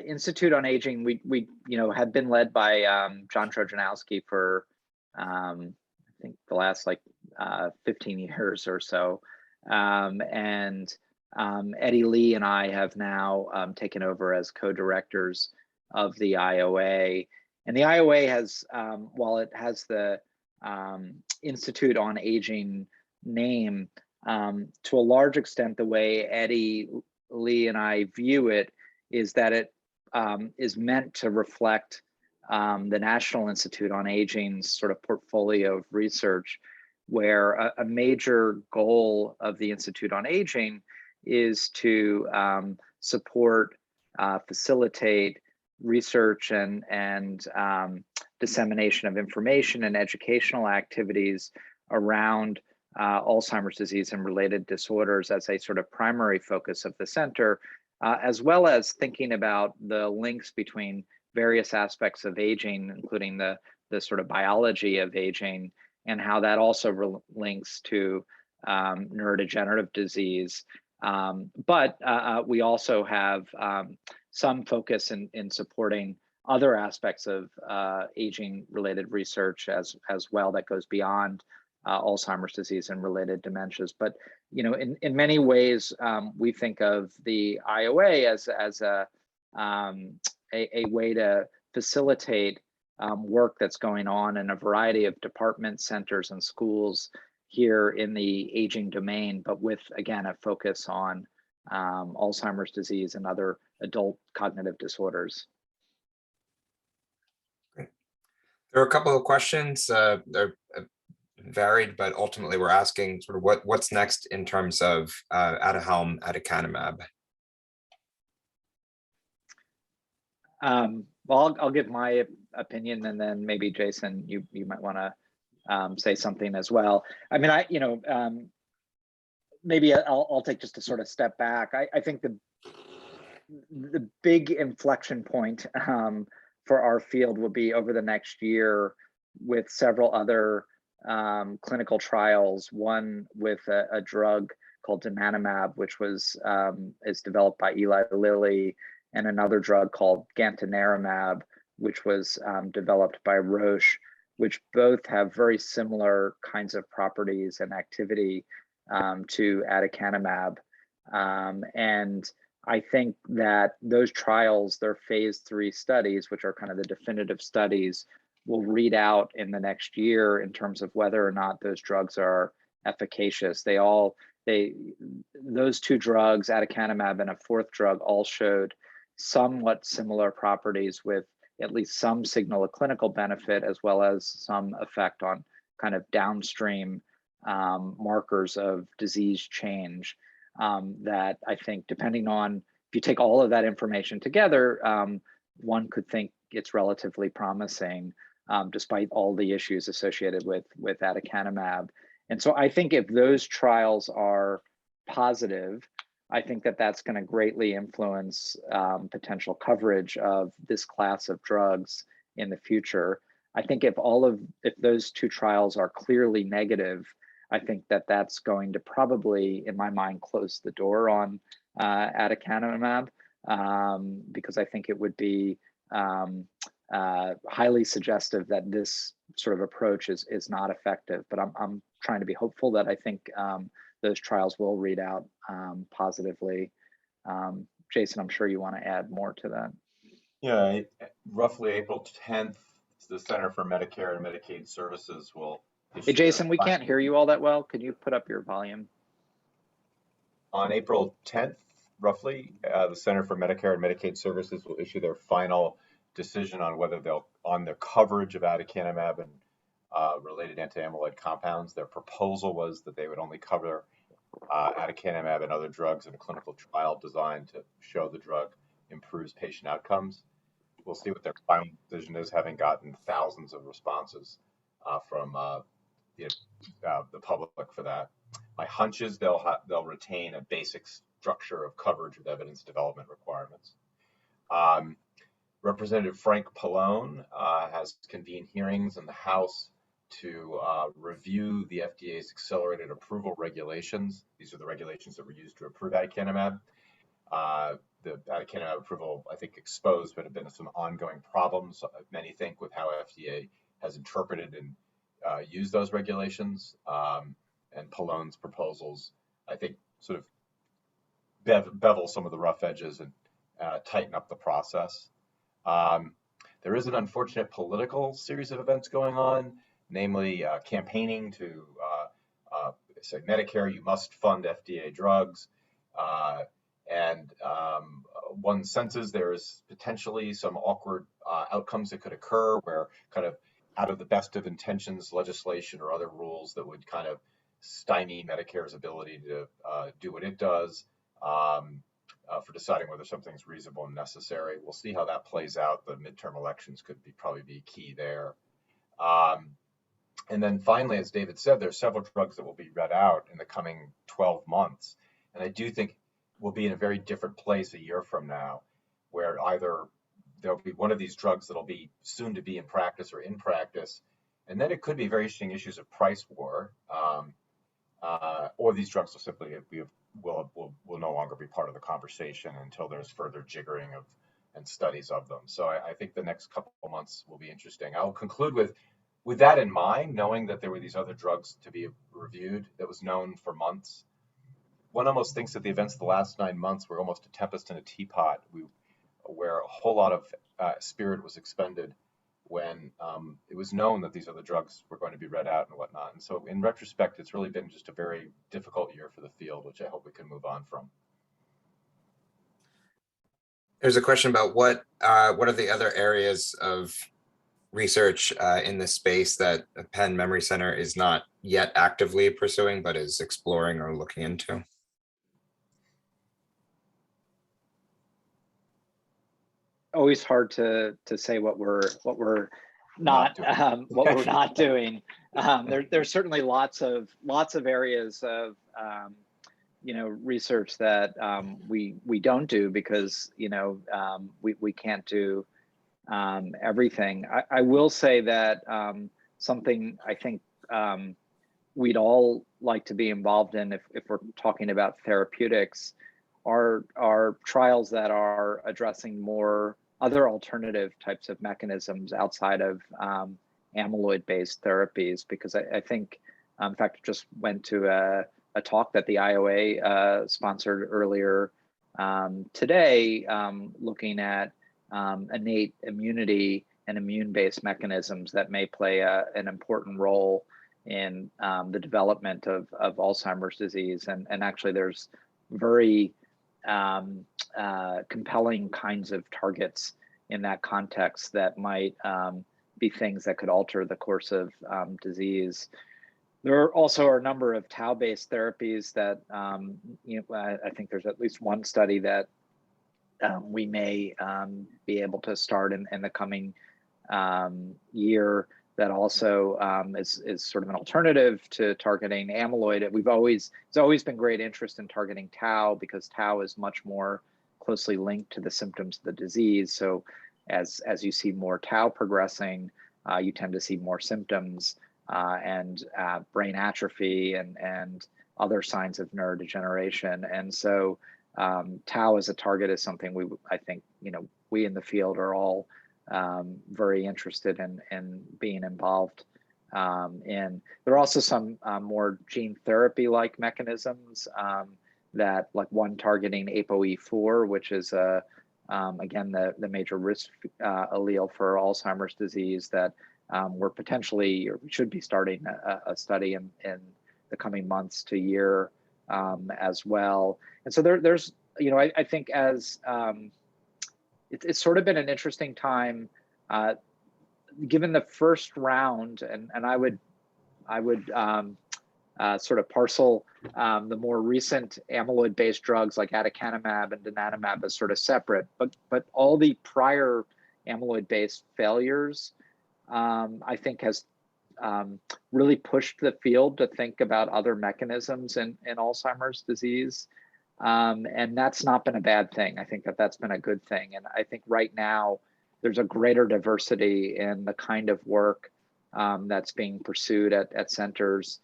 Institute on Aging, we have been led by John Trojanowski for I think the last 15 years or so, and Eddie Lee and I have now taken over as co-directors of the IOA. And the IOA has, while it has the Institute on Aging name, to a large extent, the way Eddie Lee and I view it is that it is meant to reflect the National Institute on Aging's sort of portfolio of research, where a major goal of the Institute on Aging is to support, facilitate research and dissemination of information and educational activities around Alzheimer's disease and related disorders as a sort of primary focus of the center, as well as thinking about the links between various aspects of aging, including the sort of biology of aging, and how that also links to neurodegenerative disease. But we also have some focus in supporting other aspects of aging-related research as well that goes beyond Alzheimer's disease and related dementias. But in many ways, we think of the IOA as a way to facilitate work that's going on in a variety of departments, centers, and schools here in the aging domain, but with, again, a focus on Alzheimer's disease and other adult cognitive disorders. Great. There are a couple of questions. They're varied, but ultimately we're asking sort of what's next in terms of Aduhelm, aducanumab. Well, I'll give my opinion, and then maybe Jason, you might want to say something as well. I mean, maybe I'll take just a sort of step back. I think the big inflection point for our field will be over the next year with several other clinical trials. One with a drug called donanemab, which is developed by Eli Lilly, and another drug called gantenerumab, which was developed by Roche, which both have very similar kinds of properties and activity to aducanumab. And I think that those trials, their phase 3 studies, which are kind of the definitive studies, will read out in the next year in terms of whether or not those drugs are efficacious. Those two drugs, aducanumab and a fourth drug, all showed somewhat similar properties with at least some signal of clinical benefit, as well as some effect on kind of downstream markers of disease change that I think, depending on, if you take all of that information together, one could think it's relatively promising, despite all the issues associated with aducanumab. And so I think if those trials are positive, I think that that's going to greatly influence potential coverage of this class of drugs in the future. I think if those two trials are clearly negative, I think that that's going to probably, in my mind, close the door on aducanumab, because I think it would be highly suggestive that this sort of approach is not effective. But I'm trying to be hopeful that I think those trials will read out positively. Jason, I'm sure you want to add more to that. Yeah, roughly April 10th, the Center for Medicare and Medicaid Services will issue. Hey, Jason, we can't hear you all that well. Could you put up your volume? On April 10th, roughly, the Center for Medicare and Medicaid Services will issue their final decision on whether on their coverage of aducanumab and related anti-amyloid compounds. Their proposal was that they would only cover aducanumab and other drugs in a clinical trial designed to show the drug improves patient outcomes. We'll see what their final decision is, having gotten thousands of responses from the public for that. My hunch is they'll retain a basic structure of coverage with evidence development requirements. Representative Frank Pallone has convened hearings in the House to review the FDA's accelerated approval regulations. These are the regulations that were used to approve aducanumab. The aducanumab approval, I think, exposed but have been some ongoing problems, many think, with how FDA has interpreted and used those regulations. And Pallone's proposals, I think, sort of bevel some of the rough edges and tighten up the process. There is an unfortunate political series of events going on, namely campaigning to say, Medicare, you must fund FDA drugs. And one senses there is potentially some awkward outcomes that could occur where kind of out of the best of intentions, legislation or other rules that would kind of stymie Medicare's ability to do what it does for deciding whether something's reasonable and necessary. We'll see how that plays out. The midterm elections could probably be key there. And then finally, as David said, there's several drugs that will be read out in the coming 12 months. And I do think we'll be in a very different place a year from now, where either there'll be one of these drugs that'll be soon to be in practice or in practice. And then it could be very interesting issues of price war, or these drugs will simply be will no longer be part of the conversation until there's further jiggering of and studies of them. So I think the next couple of months will be interesting. I'll conclude with that in mind, knowing that there were these other drugs to be reviewed that was known for months. One almost thinks that the events of the last 9 months were almost a tempest in a teapot, where a whole lot of spirit was expended when it was known that these other drugs were going to be read out and whatnot. And so in retrospect, it's really been just a very difficult year for the field, which I hope we can move on from. There's a question about what are the other areas of research in this space that Penn Memory Center is not yet actively pursuing, but is exploring or looking into? Always hard to say what we're not what we're not doing. There's certainly lots of areas of research that we don't do because we can't do everything. I will say that something I think we'd all like to be involved in if we're talking about therapeutics are trials that are addressing more other alternative types of mechanisms outside of amyloid-based therapies, because I think, in fact, just went to a talk that the IOA sponsored earlier today, looking at innate immunity and immune-based mechanisms that may play an important role in the development of Alzheimer's disease. And actually there's very compelling kinds of targets in that context that might be things that could alter the course of disease. There also are a number of tau-based therapies that I think there's at least one study that we may be able to start in the coming year that also is sort of an alternative to targeting amyloid. It's always been great interest in targeting tau because tau is much more closely linked to the symptoms of the disease. So as you see more tau progressing, you tend to see more symptoms and brain atrophy and other signs of neurodegeneration. And so tau as a target is something I think we in the field are all very interested in being involved in. There are also some more gene therapy-like mechanisms that, like one targeting ApoE4, which is again the major risk allele for Alzheimer's disease, that we're potentially, or we should be starting a study in the coming months to year as well. And so there's I think as it's sort of been an interesting time, given the first round, and I would sort of parcel the more recent amyloid-based drugs like aducanumab and donanemab as sort of separate, but all the prior amyloid-based failures, I think has really pushed the field to think about other mechanisms in Alzheimer's disease. And that's not been a bad thing. I think that's been a good thing. And I think right now there's a greater diversity in the kind of work that's being pursued at centers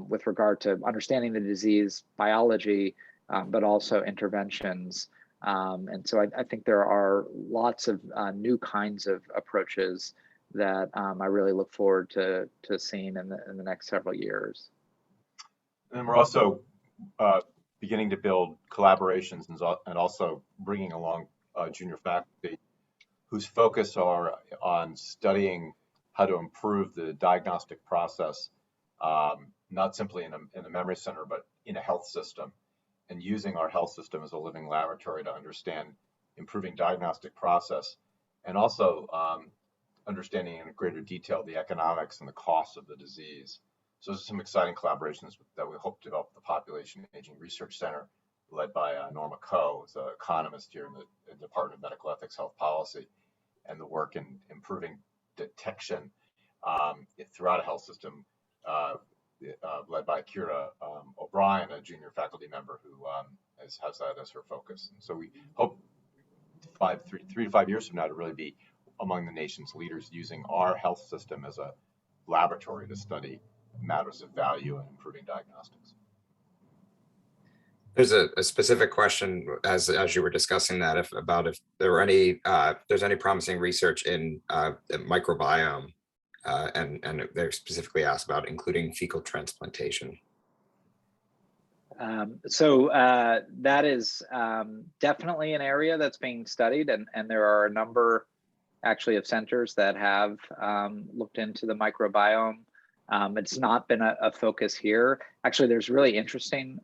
with regard to understanding the disease biology, but also interventions. And so I think there are lots of new kinds of approaches that I really look forward to seeing in the next several years. And we're also beginning to build collaborations and also bringing along junior faculty whose focus are on studying how to improve the diagnostic process, not simply in a memory center, but in a health system, and using our health system as a living laboratory to understand improving diagnostic process, and also understanding in greater detail the economics and the costs of the disease. So there's some exciting collaborations that we hope to develop at the Population Aging Research Center, led by Norma Coe, who's an economist here in the Department of Medical Ethics Health Policy, and the work in improving detection throughout a health system, led by Kira O'Brien, a junior faculty member who has that as her focus. And so we hope 3 to 5 years from now to really be among the nation's leaders using our health system as a laboratory to study matters of value and improving diagnostics. There's a specific question as you were discussing that if there were any there's any promising research in the microbiome, and they're specifically asked about including fecal transplantation. So that is definitely an area that's being studied, and there are a number actually of centers that have looked into the microbiome. It's not been a focus here. Actually, there's really interesting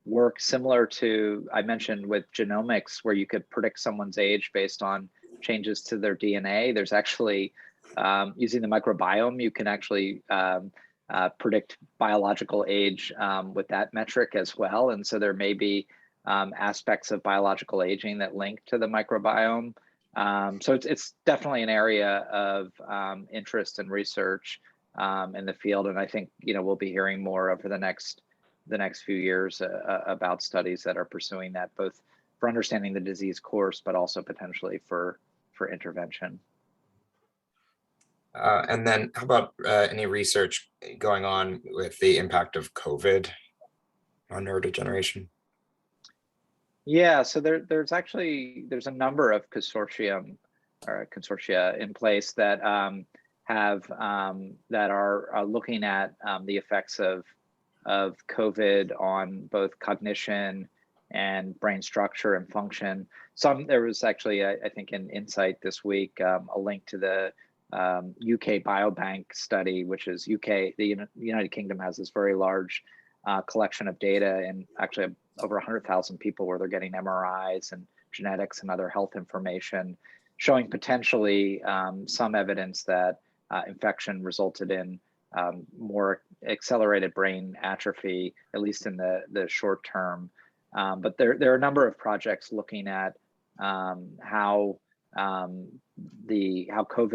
work similar to, I mentioned with genomics, where you could predict someone's age based on changes to their DNA. There's actually, using the microbiome, you can actually predict biological age with that metric as well. And so there may be aspects of biological aging that link to the microbiome. So it's definitely an area of interest and research in the field. And I think, we'll be hearing more over the next few years about studies that are pursuing that, both for understanding the disease course, but also potentially for intervention. And then how about any research going on with the impact of COVID on neurodegeneration? Yeah, so there's a number of consortia in place that are looking at the effects of COVID on both cognition and brain structure and function. There was actually, I think, in Insight this week, a link to the UK Biobank study, which is the United Kingdom has this very large collection of data, and actually over 100,000 people where they're getting MRIs and genetics and other health information, showing potentially some evidence that infection resulted in more accelerated brain atrophy, at least in the short term. But there are a number of projects looking at how COVID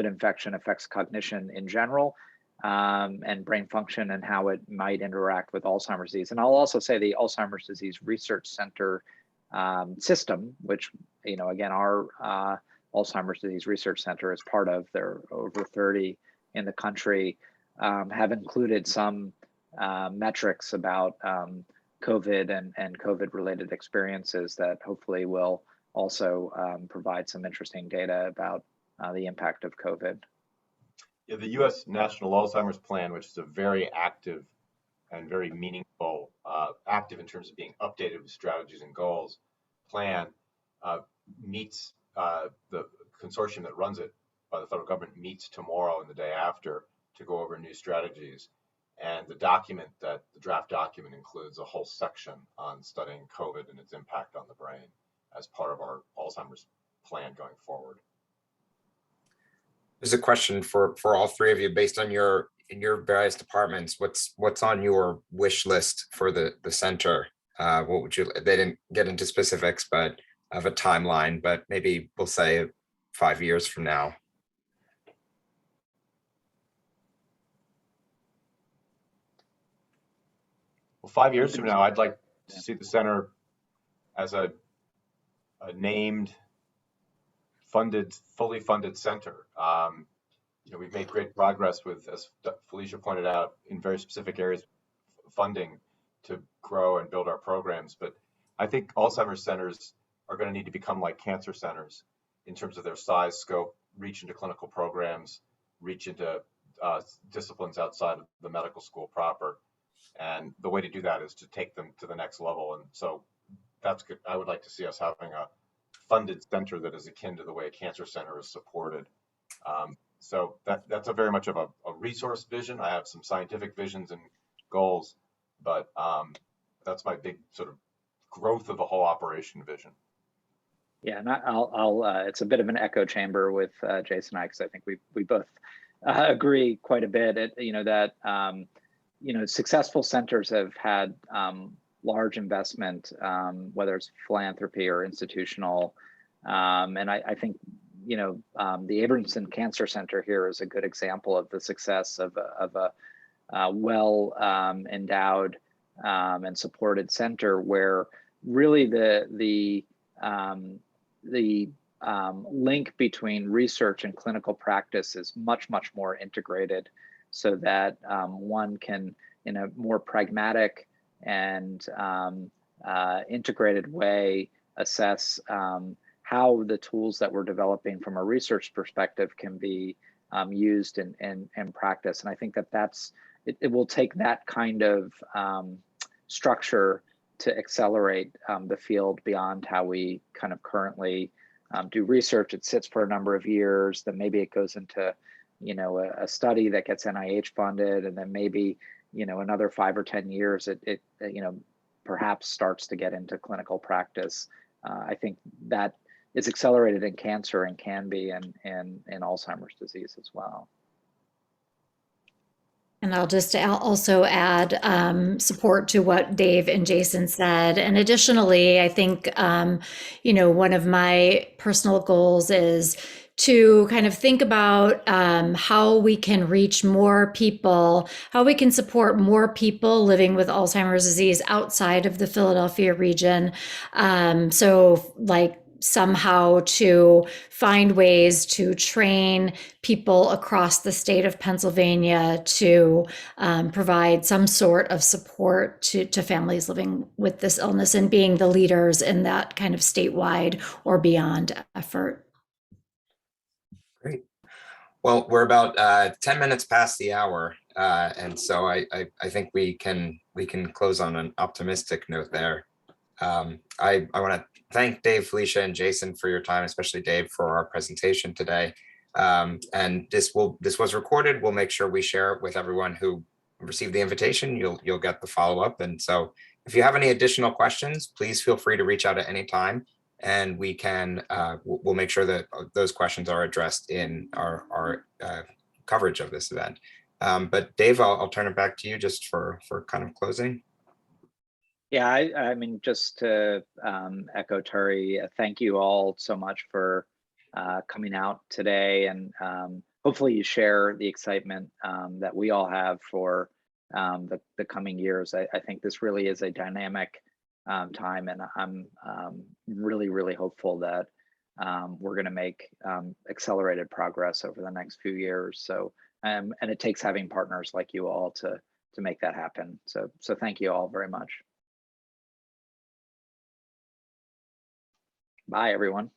infection affects cognition in general, and brain function, and how it might interact with Alzheimer's disease. And I'll also say the Alzheimer's Disease Research Center system, which, again, our Alzheimer's Disease Research Center is part of. There are over 30 in the country, have included some metrics about COVID and COVID-related experiences that hopefully will also provide some interesting data about the impact of COVID. Yeah, the U.S. National Alzheimer's Plan, which is a very active and very meaningful, active in terms of being updated with strategies and goals, plan meets, the consortium that runs it by the federal government meets tomorrow and the day after to go over new strategies. And the draft document includes a whole section on studying COVID and its impact on the brain as part of our Alzheimer's plan going forward. There's a question for all three of you based on in your various departments. What's on your wish list for the center? What would you? They didn't get into specifics, but of a timeline. But maybe we'll say 5 years from now. Well, 5 years from now, I'd like to see the center as a named, fully funded center. We've made great progress with, as Felicia pointed out, in very specific areas of funding to grow and build our programs. But I think Alzheimer's centers are going to need to become like cancer centers in terms of their size, scope, reach into clinical programs, reach into disciplines outside of the medical school proper. And the way to do that is to take them to the next level. And so that's good. I would like to see us having a funded center that is akin to the way a cancer center is supported. So that's a very much of a resource vision. I have some scientific visions and goals, but that's my big sort of growth of the whole operation vision. Yeah, and it's a bit of an echo chamber with Jason and I, because I think we both agree quite a bit. Successful centers have had large investment, whether it's philanthropy or institutional. And I think, the Abramson Cancer Center here is a good example of the success of a well endowed and supported center, where really the link between research and clinical practice is much more integrated, so that one can, in a more pragmatic and integrated way assess how the tools that we're developing from a research perspective can be used in practice. And I think that it will take that kind of structure to accelerate the field beyond how we kind of currently do research. It sits for a number of years, then maybe it goes into, a study that gets NIH funded, and then maybe, another 5 or 10 years, it perhaps starts to get into clinical practice. I think that is accelerated in cancer and can be in Alzheimer's disease as well. And I'll just also add support to what Dave and Jason said. And additionally, I think, one of my personal goals is to kind of think about how we can reach more people, how we can support more people living with Alzheimer's disease outside of the Philadelphia region. So like somehow to find ways to train people across the state of Pennsylvania to provide some sort of support to families living with this illness and being the leaders in that kind of statewide or beyond effort. Great. Well, we're about 10 minutes past the hour, and so I think we can close on an optimistic note there. I want to thank Dave, Felicia, and Jason for your time, especially Dave for our presentation today. And this was recorded. We'll make sure we share it with everyone who received the invitation. You'll get the follow-up. And so if you have any additional questions, please feel free to reach out at any time, and we can we'll make sure that those questions are addressed in our coverage of this event. But Dave, I'll turn it back to you just for kind of closing. Yeah, I mean, just to echo Terry, thank you all so much for coming out today, and hopefully you share the excitement that we all have for the coming years. I think this really is a dynamic time, and I'm really, really hopeful that we're going to make accelerated progress over the next few years. So, and it takes having partners like you all to make that happen. So thank you all very much. Bye, everyone.